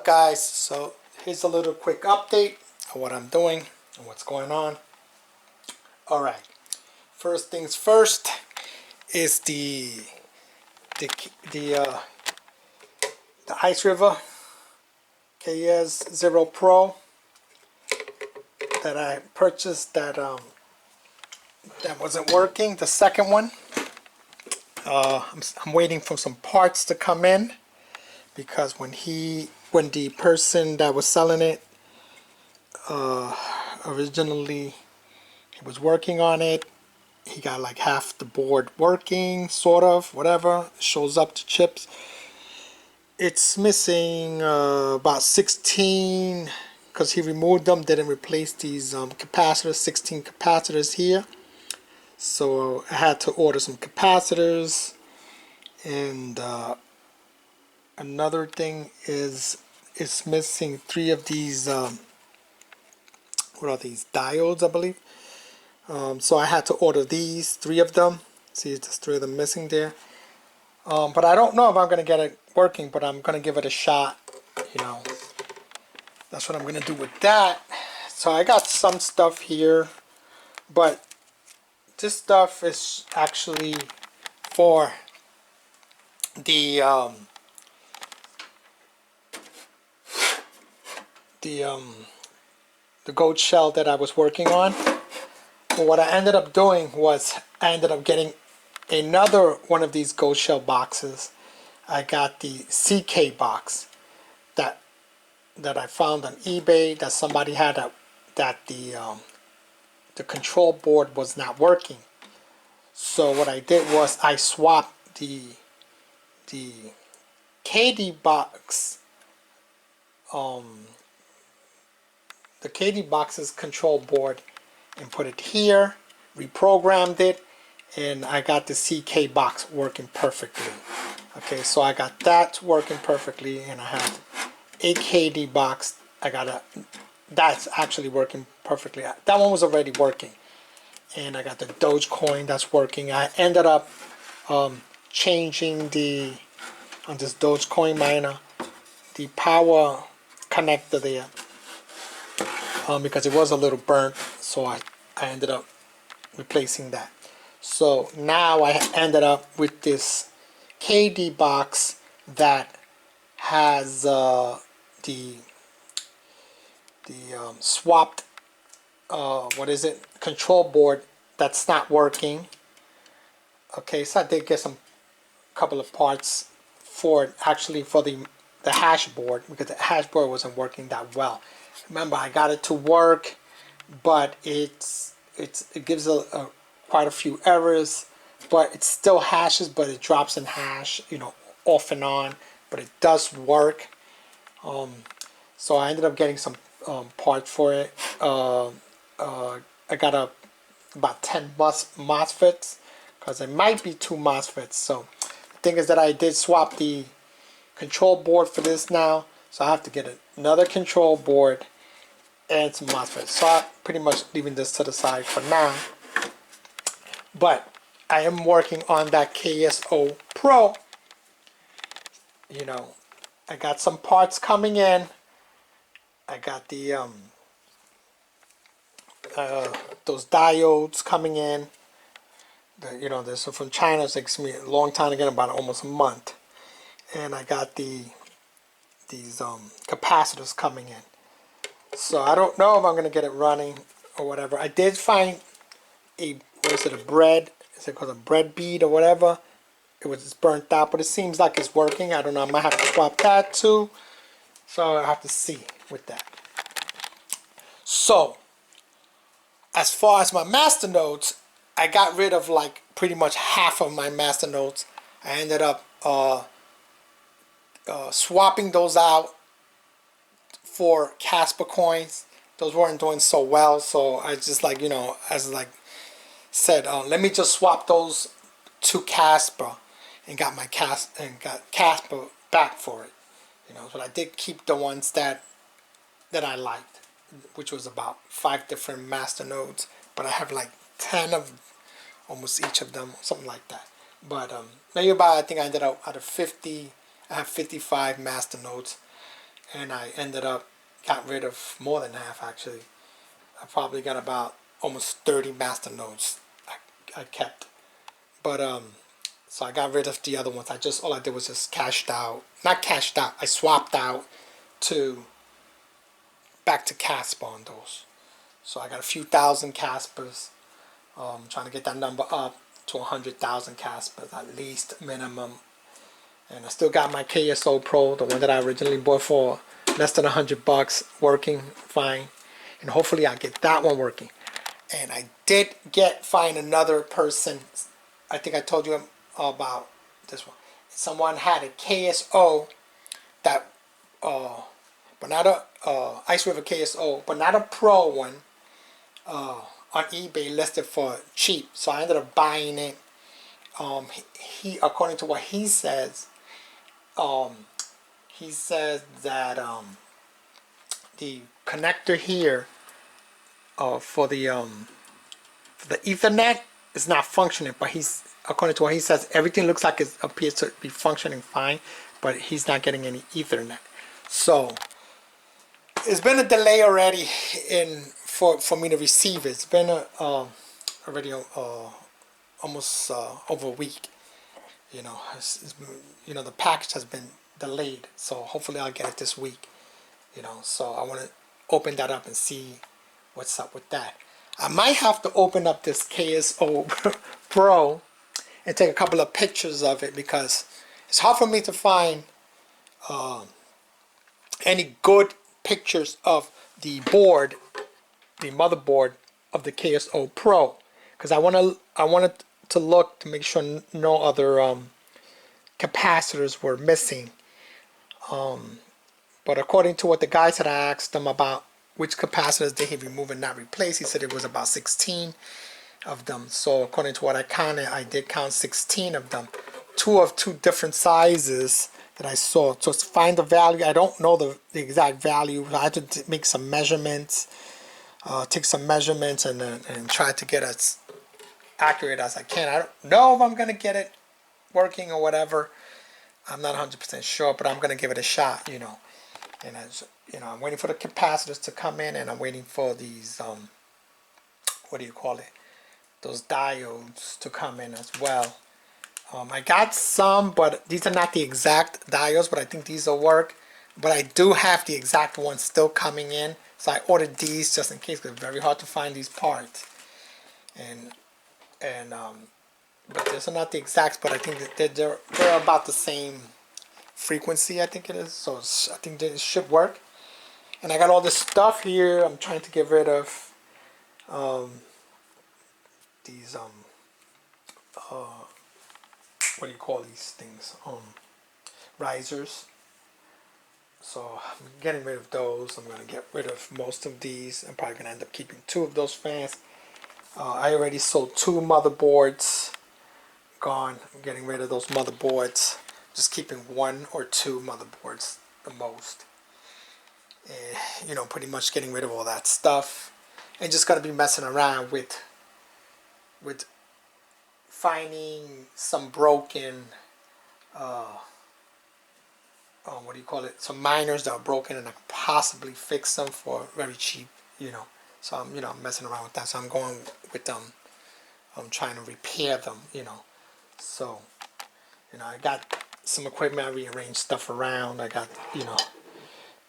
guys? So here's a little quick update of what I'm doing and what's going on. Alright, first things first is the ICERIVER KS0 Pro that I purchased that wasn't working. The second one, I'm waiting for some parts to come in, because when the person that was selling it originally, he was working on it, he got like half the board working, sort of, whatever. It shows up to chips. It's missing about 16, because he removed them, didn't replace these capacitors, 16 capacitors here. So I had to order some capacitors. And another thing is it's missing 3 of these, what are these, diodes, I believe. So I had to order these, 3 of them. See, there's 3 of them missing there. But I don't know if I'm going to get it working, but I'm going to give it a shot, you know. That's what I'm going to do with that. So I got some stuff here, but this stuff is actually for the gold shell that I was working on. But what I ended up doing was I ended up getting another one of these gold shell boxes. I got the CK box that I found on eBay, that somebody had that the control board was not working. So what I did was I swapped the KD box, the KD box's control board, and put it here, reprogrammed it, and I got the CK box working perfectly. Okay, so I got that working perfectly, and I have a KD box. That's actually working perfectly. That one was already working, and I got the Dogecoin that's working. I ended up changing on this Dogecoin miner the power connector there, because it was a little burnt, so I ended up replacing that. So now I ended up with this KD box that has the swapped control board that's not working. Okay, so I did get some couple of parts for it, actually for the hash board, because the hash board wasn't working that well. Remember, I got it to work, but it gives quite a few errors, but it still hashes, but it drops in hash, you know, off and on, but it does work. So I ended up getting some parts for it. I got about 10 MOSFETs, because it might be 2 MOSFETs. So the thing is that I did swap the control board for this now, so I have to get another control board and some MOSFETs. So I'm pretty much leaving this to the side for now. But I am working on that KS0 Pro. You know, I got some parts coming in. I got the those diodes coming in. You know, this is from China. It takes me a long time to get, about almost a month. And I got these capacitors coming in. So I don't know if I'm going to get it running or whatever. I did find a bread, is it called a bread bead or whatever? It was just burnt out, but it seems like it's working. I don't know, I might have to swap that too. So I have to see with that. So as far as my master nodes, I got rid of like pretty much half of my master nodes. I ended up swapping those out for Casper coins. Those weren't doing so well, so I just, like, you know, as like said, let me just swap those to Casper, and got Casper back for it. You know, but I did keep the ones that I liked, which was about 5 different master nodes, but I have like 10 of almost each of them, something like that. But maybe about, I think I ended up out of 50, I have 55 master nodes. and I ended up got rid of more than half actually. I probably got about almost 30 master nodes I kept, but so I got rid of the other ones. All I did was just not cashed out, I swapped out to back to Casper on those. So I got a few thousand Caspers, trying to get that number up to 100,000 Caspers at least minimum. And I still got my KSO Pro, the one that I originally bought for less than $100, working fine. And hopefully I'll get that one working. And I did find another person. I think I told you about this one. Someone had a KSO that, but not a ICERIVER KSO, but not a Pro one, on eBay listed for cheap. So I ended up buying it. He according to what he says that the connector here for the Ethernet is not functioning, but according to what he says, everything looks like it appears to be functioning fine, but he's not getting any Ethernet. So it's been a delay already for me to receive it. It's been already almost over a week. You know, the package has been delayed, so hopefully I'll get it this week. You know, so I want to open that up and see what's up with that. I might have to open up this KSO Pro and take a couple of pictures of it, because it's hard for me to find any good pictures of the board, the motherboard of the KSO Pro, because I wanted to look to make sure no other capacitors were missing. But according to what the guy said, I asked them about which capacitors did he remove and not replace. He said it was about 16 of them. So according to what I counted, I did count 16 of them. Two of two different sizes that I saw. So to find the value, I don't know the exact value. I had to make some measurements, take some measurements, and try to get as accurate as I can. I don't know if I'm going to get it working or whatever. I'm not 100% sure, but I'm going to give it a shot, you know. And I'm waiting for the capacitors to come in, and I'm waiting for these, what do you call it? Those diodes to come in as well. I got some, but these are not the exact diodes, but I think these will work. But I do have the exact ones still coming in, so I ordered these just in case, because it's very hard to find these parts. But these are not the exacts, but I think that they're about the same frequency, I think it is. So I think that it should work. And I got all this stuff here. I'm trying to get rid of these what do you call these things? Risers. So I'm getting rid of those. I'm going to get rid of most of these. I'm probably going to end up keeping 2 of those fans. I already sold 2 motherboards. Gone. I'm getting rid of those motherboards. Just keeping 1 or 2 motherboards the most. And, you know, pretty much getting rid of all that stuff. And just going to be messing around with finding some broken what do you call it, some miners that are broken, and I could possibly fix them for very cheap, you know. So I'm, I'm messing around with that. So I'm going with them. I'm trying to repair them, you know. So, I got some equipment. I rearranged stuff around. I got,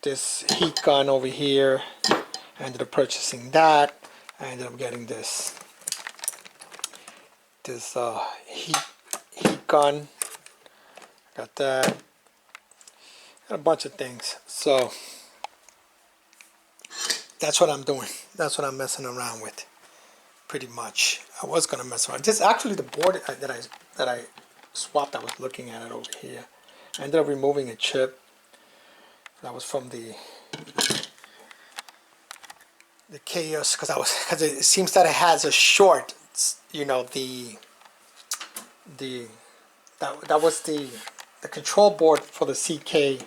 this heat gun over here. I ended up purchasing that. I ended up getting this heat gun. Got that. Got a bunch of things. So that's what I'm doing. That's what I'm messing around with. Pretty much. I was gonna mess around. This actually the board that I swapped. I was looking at it over here. I ended up removing a chip that was from the Chaos, because it seems that it has a short. That was the control board for the CK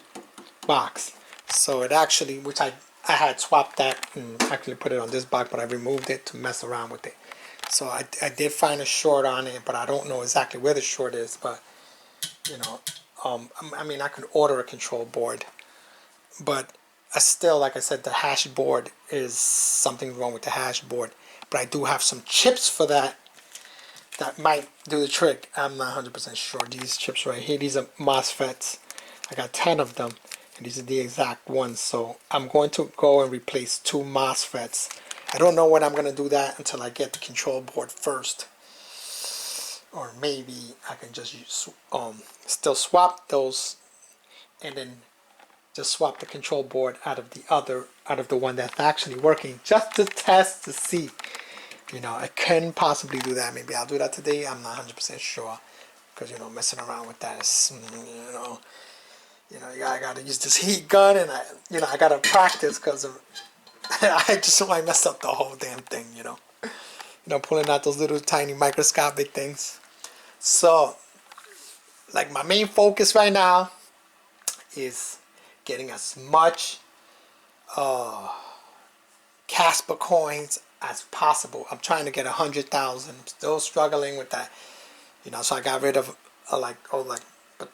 box. So it actually, which I had swapped that and actually put it on this box, but I removed it to mess around with it. So I did find a short on it, but I don't know exactly where the short is. But I mean, I could order a control board but I still, like I said, the hash board is something wrong with the hash board. But I do have some chips for that might do the trick. I'm not 100% sure. These chips right here, these are MOSFETs. I got 10 of them, and these are the exact ones. So I'm going to go and replace 2 MOSFETs. I don't know when I'm going to do that until I get the control board first. Or maybe I can just use, still swap those, and then just swap the control board out of the one that's actually working, just to test to see. You know, I can possibly do that. Maybe I'll do that today. I'm not 100% sure, because, you know, messing around with that is, I gotta use this heat gun, and I gotta practice, because I just might mess up the whole damn thing. Pulling out those little tiny microscopic things. So, like, my main focus right now is getting as much Casper coins as possible. I'm trying to get 100,000. I'm still struggling with that. So I got rid of like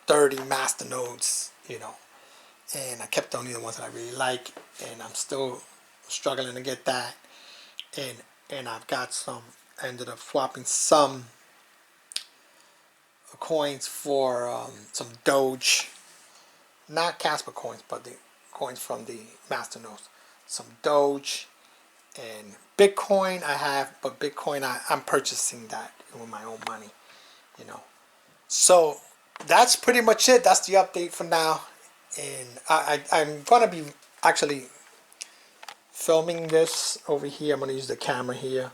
30 master nodes, and I kept only the ones that I really like, and I'm still struggling to get that. And I've got some. I ended up swapping some coins for some Doge, not Casper coins, but the coins from the master nodes. Some Doge and Bitcoin I have, but Bitcoin I'm purchasing that with my own money, So that's pretty much it. That's the update for now, and I'm gonna be actually filming this over here. I'm gonna use the camera here.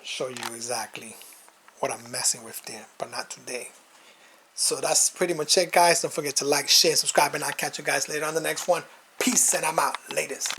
Show you exactly what I'm messing with there, but not today. So that's pretty much it, guys. Don't forget to like, share, subscribe, and I'll catch you guys later on the next one. Peace, and I'm out. Latest.